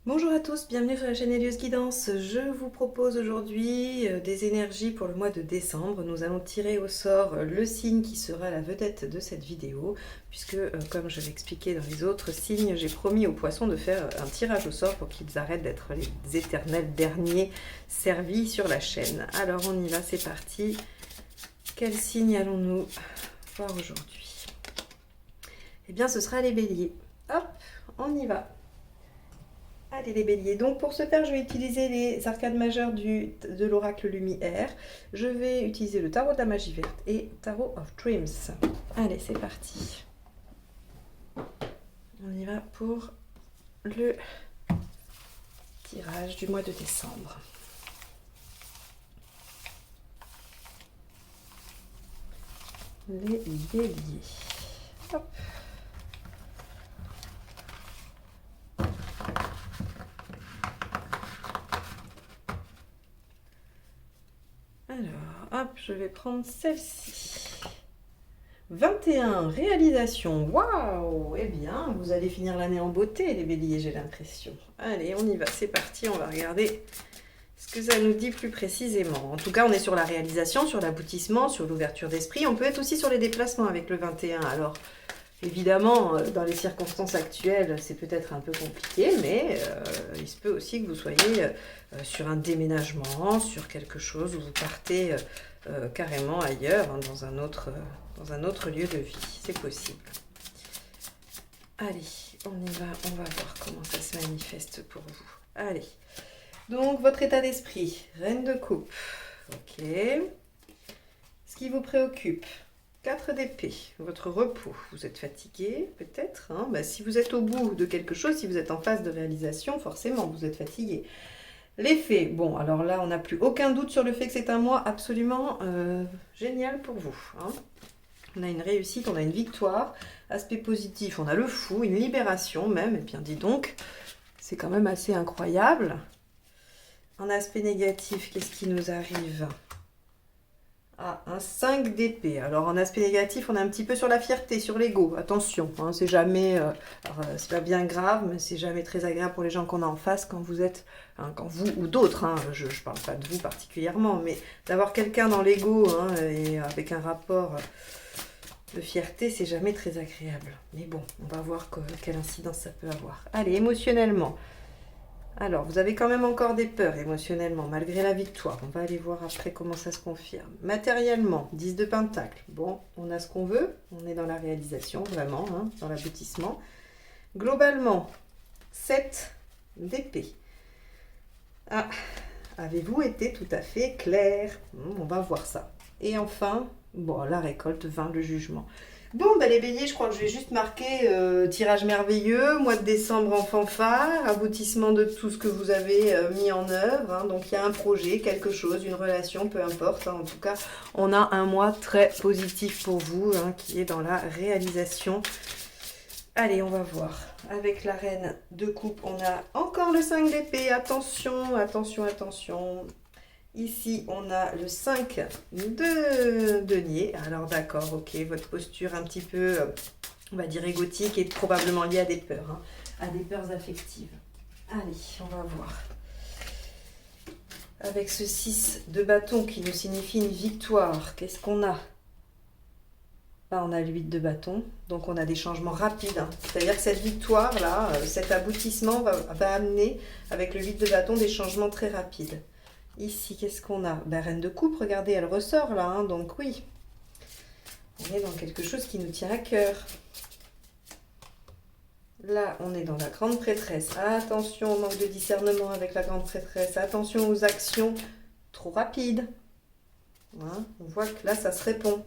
Bonjour à tous, bienvenue sur la chaîne Elios Guidance. Je vous propose aujourd'hui des énergies pour le mois de décembre. Nous allons tirer au sort le signe qui sera la vedette de cette vidéo, puisque comme je l'expliquais dans les autres signes, j'ai promis aux poissons de faire un tirage au sort pour qu'ils arrêtent d'être les éternels derniers servis sur la chaîne. Alors on y va, c'est parti. Quel signe allons-nous voir aujourd'hui? Eh bien ce sera les béliers. Hop, on y va. Allez les béliers, donc pour ce faire je vais utiliser les arcades majeures de l'oracle lumière. Je vais utiliser le tarot de la magie verte et tarot of dreams. Allez c'est parti. On y va pour le tirage du mois de décembre. Les béliers. Hop. Alors, hop, je vais prendre celle-ci. 21, réalisation. Waouh! Eh bien, vous allez finir l'année en beauté, les béliers, j'ai l'impression. Allez, on y va, c'est parti, on va regarder ce que ça nous dit plus précisément. En tout cas, on est sur la réalisation, sur l'aboutissement, sur l'ouverture d'esprit. On peut être aussi sur les déplacements avec le 21. Alors, évidemment, dans les circonstances actuelles, c'est peut-être un peu compliqué, mais il se peut aussi que vous soyez sur un déménagement, sur quelque chose où vous partez carrément ailleurs, hein, dans un autre lieu de vie. C'est possible. Allez, on y va, on va voir comment ça se manifeste pour vous. Allez, donc votre état d'esprit, reine de coupe. Ok. Ce qui vous préoccupe, 4 d'épée, votre repos. Vous êtes fatigué, peut-être, hein? Si vous êtes au bout de quelque chose, si vous êtes en phase de réalisation, forcément, vous êtes fatigué. L'effet, bon, alors là, on n'a plus aucun doute sur le fait que c'est un mois absolument génial pour vous, hein. On a une réussite, on a une victoire. Aspect positif, on a le fou, une libération même. Et bien, dis donc, c'est quand même assez incroyable. En aspect négatif, qu'est-ce qui nous arrive? Ah, un 5 d'épée. Alors en aspect négatif, on est un petit peu sur la fierté, sur l'ego. Attention, hein, c'est jamais, c'est pas bien grave, mais c'est jamais très agréable pour les gens qu'on a en face quand vous êtes, hein, quand vous ou d'autres, hein, je parle pas de vous particulièrement, mais d'avoir quelqu'un dans l'ego, hein, et avec un rapport de fierté, c'est jamais très agréable. Mais bon, on va voir quelle incidence ça peut avoir. Allez, émotionnellement. Alors, vous avez quand même encore des peurs émotionnellement, malgré la victoire. On va aller voir après comment ça se confirme. Matériellement, 10 de pentacle. Bon, on a ce qu'on veut. On est dans la réalisation, vraiment, hein, dans l'aboutissement. Globalement, 7 d'épée. Ah, avez-vous été tout à fait clair? On va voir ça. Et enfin, bon, la récolte, 20, le jugement. Bon, les béliers, je crois que je vais juste marquer tirage merveilleux, mois de décembre en fanfare, aboutissement de tout ce que vous avez mis en œuvre, hein. Donc il y a un projet, quelque chose, une relation, peu importe, hein. En tout cas, on a un mois très positif pour vous, hein, qui est dans la réalisation. Allez, on va voir. Avec la reine de coupe, on a encore le 5 d'épée. Attention, attention, attention. Ici, on a le 5 de denier. Alors d'accord, ok, votre posture un petit peu, on va dire égotique, est probablement liée à des peurs, hein, à des peurs affectives. Allez, on va voir. Avec ce 6 de bâton qui nous signifie une victoire, qu'est-ce qu'on a? Là, on a le 8 de bâton, donc on a des changements rapides, hein. C'est-à-dire que cette victoire-là, cet aboutissement va amener, avec le 8 de bâton, des changements très rapides. Ici, qu'est-ce qu'on a? Reine de coupe, regardez, elle ressort là, hein, donc oui. On est dans quelque chose qui nous tient à cœur. Là, on est dans la grande prêtresse. Attention au manque de discernement avec la grande prêtresse. Attention aux actions trop rapides. Hein, on voit que là, ça se répond.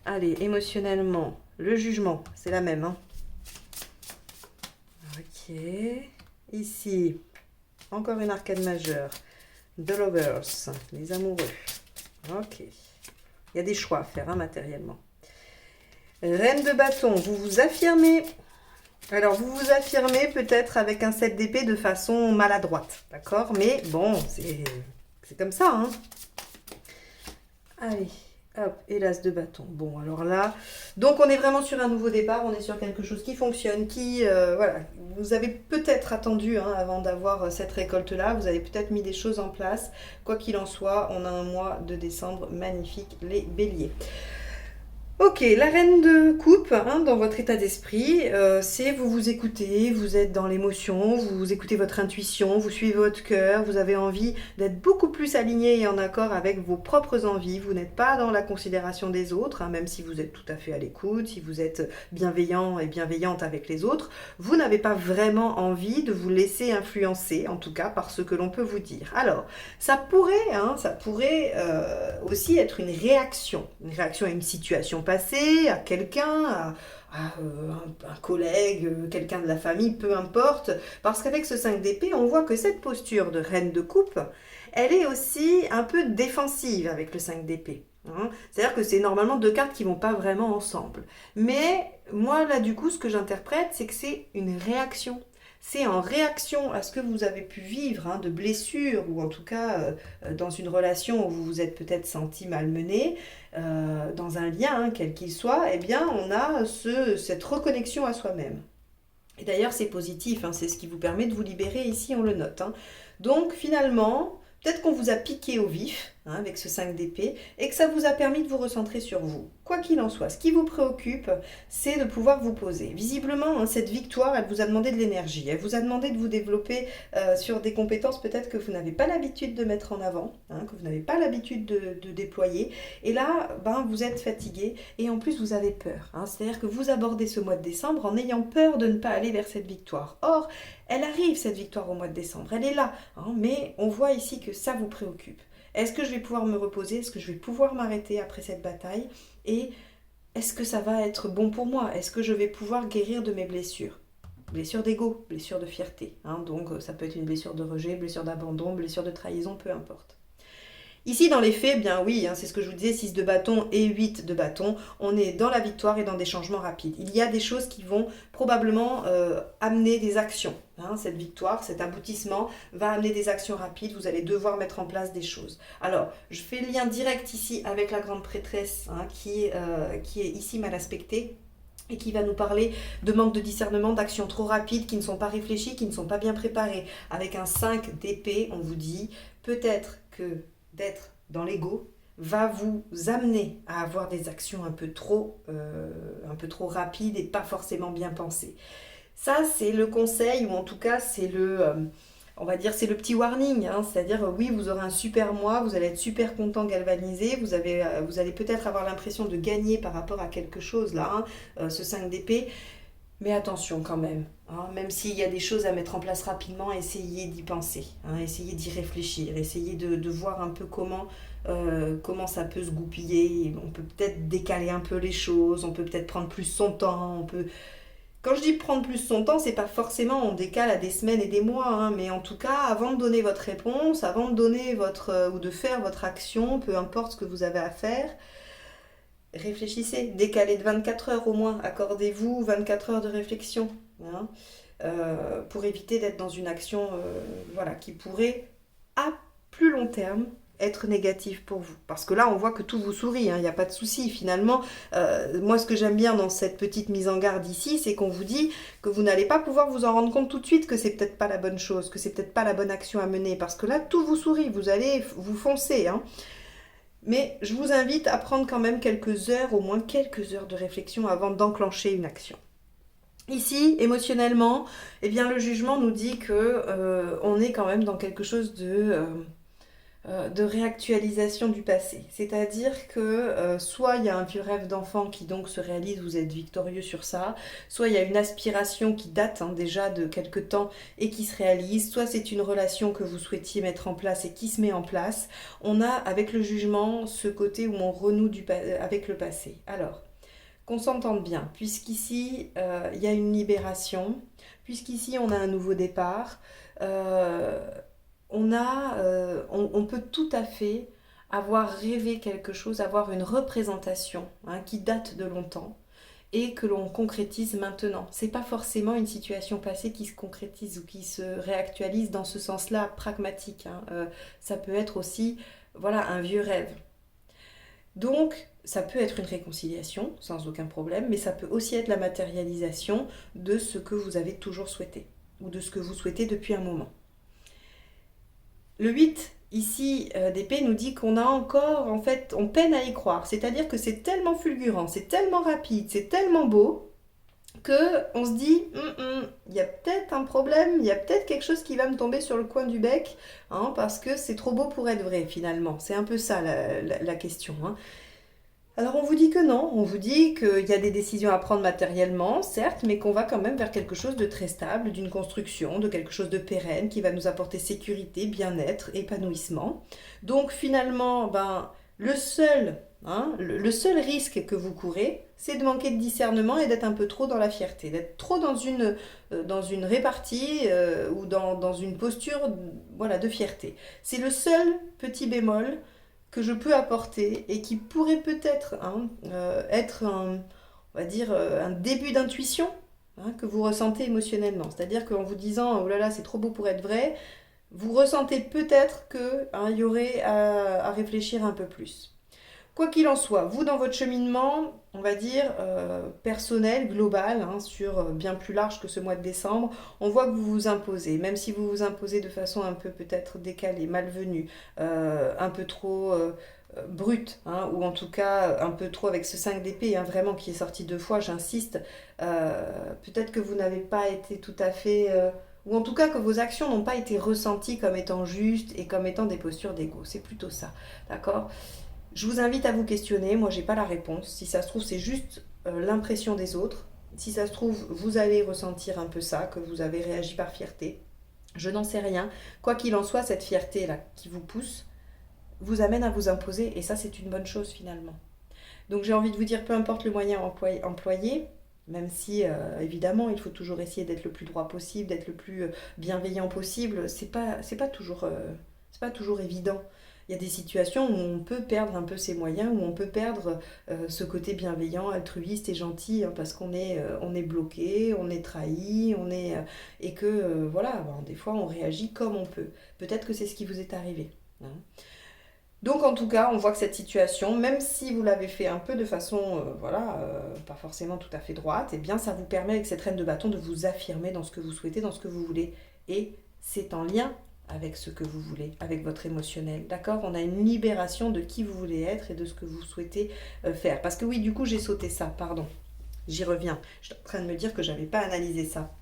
Allez, émotionnellement, le jugement, c'est la même, hein. Ok. Ici, encore une arcade majeure. The Lovers, les amoureux. Ok. Il y a des choix à faire, hein, matériellement. Reine de bâton, vous vous affirmez. Alors, vous vous affirmez peut-être avec un 7 d'épée de façon maladroite, d'accord? Mais bon, c'est comme ça, hein. Allez, Hop, et l'as de bâton. Bon, alors là, donc on est vraiment sur un nouveau départ, on est sur quelque chose qui fonctionne, voilà, vous avez peut-être attendu hein, avant d'avoir cette récolte-là, vous avez peut-être mis des choses en place. Quoi qu'il en soit, on a un mois de décembre magnifique, les béliers. Ok, la reine de coupe, hein, dans votre état d'esprit, c'est vous vous écoutez, vous êtes dans l'émotion, vous écoutez votre intuition, vous suivez votre cœur, vous avez envie d'être beaucoup plus aligné et en accord avec vos propres envies, vous n'êtes pas dans la considération des autres, hein, même si vous êtes tout à fait à l'écoute, si vous êtes bienveillant et bienveillante avec les autres, vous n'avez pas vraiment envie de vous laisser influencer, en tout cas par ce que l'on peut vous dire. Alors, ça pourrait aussi être une réaction à une situation passée, à quelqu'un, un collègue, quelqu'un de la famille, peu importe, parce qu'avec ce 5 d'épée, on voit que cette posture de reine de coupe, elle est aussi un peu défensive avec le 5 d'épée. Hein. C'est-à-dire que c'est normalement deux cartes qui vont pas vraiment ensemble. Mais moi, là, du coup, ce que j'interprète, c'est que c'est une réaction. C'est en réaction à ce que vous avez pu vivre hein, de blessures, ou en tout cas dans une relation où vous vous êtes peut-être senti malmené, dans un lien, hein, quel qu'il soit, eh bien on a cette reconnexion à soi-même. Et d'ailleurs c'est positif, hein, c'est ce qui vous permet de vous libérer, ici on le note. Hein. Donc finalement, peut-être qu'on vous a piqué au vif, hein, avec ce 5 d'épée, et que ça vous a permis de vous recentrer sur vous. Quoi qu'il en soit, ce qui vous préoccupe, c'est de pouvoir vous poser. Visiblement, hein, cette victoire, elle vous a demandé de l'énergie. Elle vous a demandé de vous développer sur des compétences peut-être que vous n'avez pas l'habitude de mettre en avant, hein, que vous n'avez pas l'habitude de déployer. Et là, ben, vous êtes fatigué et en plus, vous avez peur. Hein. C'est-à-dire que vous abordez ce mois de décembre en ayant peur de ne pas aller vers cette victoire. Or, elle arrive, cette victoire, au mois de décembre. Elle est là. Hein, mais on voit ici que ça vous préoccupe. Est-ce que je vais pouvoir me reposer? Est-ce que je vais pouvoir m'arrêter après cette bataille? Et est-ce que ça va être bon pour moi? Est-ce que je vais pouvoir guérir de mes blessures? Blessure d'ego, blessure de fierté. Hein, donc ça peut être une blessure de rejet, blessure d'abandon, blessure de trahison, peu importe. Ici, dans les faits, bien oui, hein, c'est ce que je vous disais, 6 de bâton et 8 de bâton, on est dans la victoire et dans des changements rapides. Il y a des choses qui vont probablement amener des actions. Hein, cette victoire, cet aboutissement va amener des actions rapides, vous allez devoir mettre en place des choses. Alors, je fais le lien direct ici avec la grande prêtresse hein, qui est ici mal aspectée et qui va nous parler de manque de discernement, d'actions trop rapides, qui ne sont pas réfléchies, qui ne sont pas bien préparées. Avec un 5 d'épée, on vous dit peut-être que d'être dans l'ego va vous amener à avoir des actions un peu trop rapides et pas forcément bien pensées. Ça, c'est le conseil, ou en tout cas, on va dire, c'est le petit warning. Hein, c'est-à-dire, oui, vous aurez un super mois, vous allez être super content, galvanisé, vous allez peut-être avoir l'impression de gagner par rapport à quelque chose, là, hein, ce 5 d'épée. Mais attention quand même, hein, même s'il y a des choses à mettre en place rapidement, essayez d'y penser, hein, essayez d'y réfléchir, essayez de voir un peu comment ça peut se goupiller. On peut peut-être décaler un peu les choses, on peut peut-être prendre plus son temps, Quand je dis prendre plus son temps, c'est pas forcément on décale à des semaines et des mois, hein, mais en tout cas, avant de donner votre réponse, avant de donner ou de faire votre action, peu importe ce que vous avez à faire, réfléchissez, décalez de 24 heures au moins, accordez-vous 24 heures de réflexion, hein, pour éviter d'être dans une action voilà, qui pourrait, à plus long terme, être négative pour vous. Parce que là, on voit que tout vous sourit, hein, il n'y a pas de souci. Finalement, moi, ce que j'aime bien dans cette petite mise en garde ici, c'est qu'on vous dit que vous n'allez pas pouvoir vous en rendre compte tout de suite que c'est peut-être pas la bonne chose, que c'est peut-être pas la bonne action à mener. Parce que là, tout vous sourit, vous allez vous foncer, hein. Mais je vous invite à prendre quand même quelques heures, au moins quelques heures de réflexion avant d'enclencher une action. Ici, émotionnellement, eh bien, le jugement nous dit que on est quand même dans quelque chose de réactualisation du passé. C'est-à-dire que soit il y a un vieux rêve d'enfant qui donc se réalise, vous êtes victorieux sur ça, soit il y a une aspiration qui date hein, déjà de quelque temps et qui se réalise, soit c'est une relation que vous souhaitiez mettre en place et qui se met en place. On a avec le jugement ce côté où on renoue avec le passé. Alors, qu'on s'entende bien, puisqu'ici il y a une libération, puisqu'ici on a un nouveau départ, on peut tout à fait avoir rêvé quelque chose, avoir une représentation hein, qui date de longtemps et que l'on concrétise maintenant. C'est pas forcément une situation passée qui se concrétise ou qui se réactualise dans ce sens-là pragmatique. Hein. Ça peut être aussi voilà, un vieux rêve. Donc, ça peut être une réconciliation, sans aucun problème, mais ça peut aussi être la matérialisation de ce que vous avez toujours souhaité, ou de ce que vous souhaitez depuis un moment. Le 8, ici, d'épée, nous dit qu'on a encore, en fait, on peine à y croire. C'est-à-dire que c'est tellement fulgurant, c'est tellement rapide, c'est tellement beau, qu'on se dit, il y a peut-être un problème, il y a peut-être quelque chose qui va me tomber sur le coin du bec, hein, parce que c'est trop beau pour être vrai, finalement. C'est un peu ça, la question, hein. Alors on vous dit que non, on vous dit qu'il y a des décisions à prendre matériellement, certes, mais qu'on va quand même vers quelque chose de très stable, d'une construction, de quelque chose de pérenne qui va nous apporter sécurité, bien-être, épanouissement. Donc finalement, le seul, le seul risque que vous courez, c'est de manquer de discernement et d'être un peu trop dans la fierté, d'être trop dans une répartie ou dans une posture voilà, de fierté. C'est le seul petit bémol que je peux apporter et qui pourrait peut-être être on va dire, un début d'intuition que vous ressentez émotionnellement. C'est-à-dire qu'en vous disant oh là là c'est trop beau pour être vrai, vous ressentez peut-être qu'il y aurait à réfléchir un peu plus. Quoi qu'il en soit, vous dans votre cheminement, on va dire personnel, global, sur bien plus large que ce mois de décembre, on voit que vous vous imposez, même si vous vous imposez de façon un peu peut-être décalée, malvenue, un peu trop brute, ou en tout cas un peu trop avec ce 5 d'épée, vraiment qui est sorti 2 fois, j'insiste, peut-être que vous n'avez pas été tout à fait... ou en tout cas que vos actions n'ont pas été ressenties comme étant justes et comme étant des postures d'ego. C'est plutôt ça, d'accord ? Je vous invite à vous questionner, moi j'ai pas la réponse. Si ça se trouve, c'est juste l'impression des autres. Si ça se trouve, vous allez ressentir un peu ça, que vous avez réagi par fierté. Je n'en sais rien. Quoi qu'il en soit, cette fierté-là qui vous pousse, vous amène à vous imposer, et ça c'est une bonne chose finalement. Donc j'ai envie de vous dire, peu importe le moyen employé, même si évidemment il faut toujours essayer d'être le plus droit possible, d'être le plus bienveillant possible, c'est pas toujours évident. Il y a des situations où on peut perdre un peu ses moyens, où on peut perdre ce côté bienveillant, altruiste et gentil, parce qu'on est, bloqué, on est trahi, et que voilà, des fois on réagit comme on peut. Peut-être que c'est ce qui vous est arrivé. Donc en tout cas, on voit que cette situation, même si vous l'avez fait un peu de façon, pas forcément tout à fait droite, eh bien ça vous permet avec cette reine de bâton de vous affirmer dans ce que vous souhaitez, dans ce que vous voulez. Et c'est en lien avec ce que vous voulez, avec votre émotionnel, d'accord ? On a une libération de qui vous voulez être et de ce que vous souhaitez faire. Parce que oui, du coup, j'ai sauté ça, pardon. J'y reviens. Je suis en train de me dire que je n'avais pas analysé ça.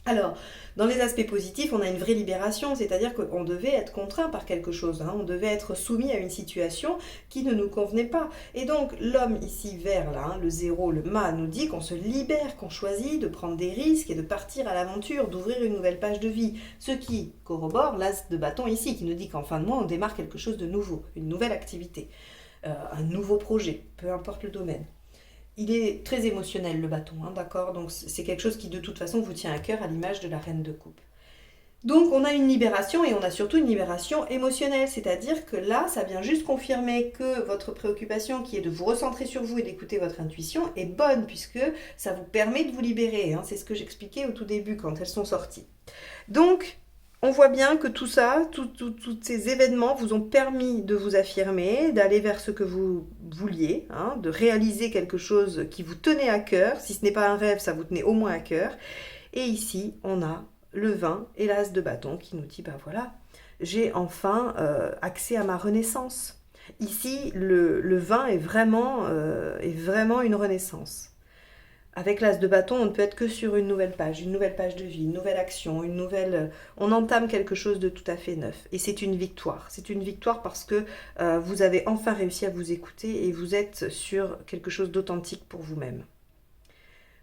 Alors, dans les aspects positifs, on a une vraie libération, c'est-à-dire qu'on devait être contraint par quelque chose, on devait être soumis à une situation qui ne nous convenait pas. Et donc, l'homme ici vert, là, le 0, le mât, nous dit qu'on se libère, qu'on choisit de prendre des risques et de partir à l'aventure, d'ouvrir une nouvelle page de vie. Ce qui corrobore l'as de bâton ici, qui nous dit qu'en fin de mois, on démarre quelque chose de nouveau, une nouvelle activité, un nouveau projet, peu importe le domaine. Il est très émotionnel le bâton, d'accord ? Donc c'est quelque chose qui de toute façon vous tient à cœur à l'image de la reine de coupe. Donc on a une libération et on a surtout une libération émotionnelle, c'est-à-dire que là ça vient juste confirmer que votre préoccupation qui est de vous recentrer sur vous et d'écouter votre intuition est bonne puisque ça vous permet de vous libérer, c'est ce que j'expliquais au tout début quand elles sont sorties. Donc on voit bien que tout ça, tous ces événements vous ont permis de vous affirmer, d'aller vers ce que vous vouliez, de réaliser quelque chose qui vous tenait à cœur. Si ce n'est pas un rêve, ça vous tenait au moins à cœur. Et ici, on a le 20 et l'as de bâton qui nous dit, voilà, j'ai enfin accès à ma renaissance. Ici, le 20 est vraiment une renaissance. Avec l'as de bâton, on ne peut être que sur une nouvelle page de vie, une nouvelle action, on entame quelque chose de tout à fait neuf. Et c'est une victoire. C'est une victoire parce que vous avez enfin réussi à vous écouter et vous êtes sur quelque chose d'authentique pour vous-même.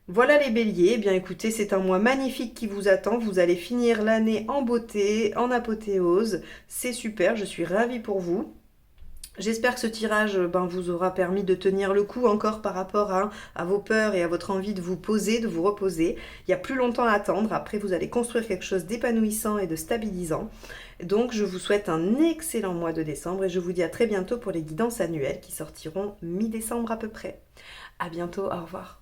Voilà les béliers, bien écoutez, c'est un mois magnifique qui vous attend. Vous allez finir l'année en beauté, en apothéose. C'est super, je suis ravie pour vous. J'espère que ce tirage vous aura permis de tenir le coup encore par rapport à vos peurs et à votre envie de vous poser, de vous reposer. Il n'y a plus longtemps à attendre. Après, vous allez construire quelque chose d'épanouissant et de stabilisant. Donc, je vous souhaite un excellent mois de décembre et je vous dis à très bientôt pour les guidances annuelles qui sortiront mi-décembre à peu près. À bientôt, au revoir.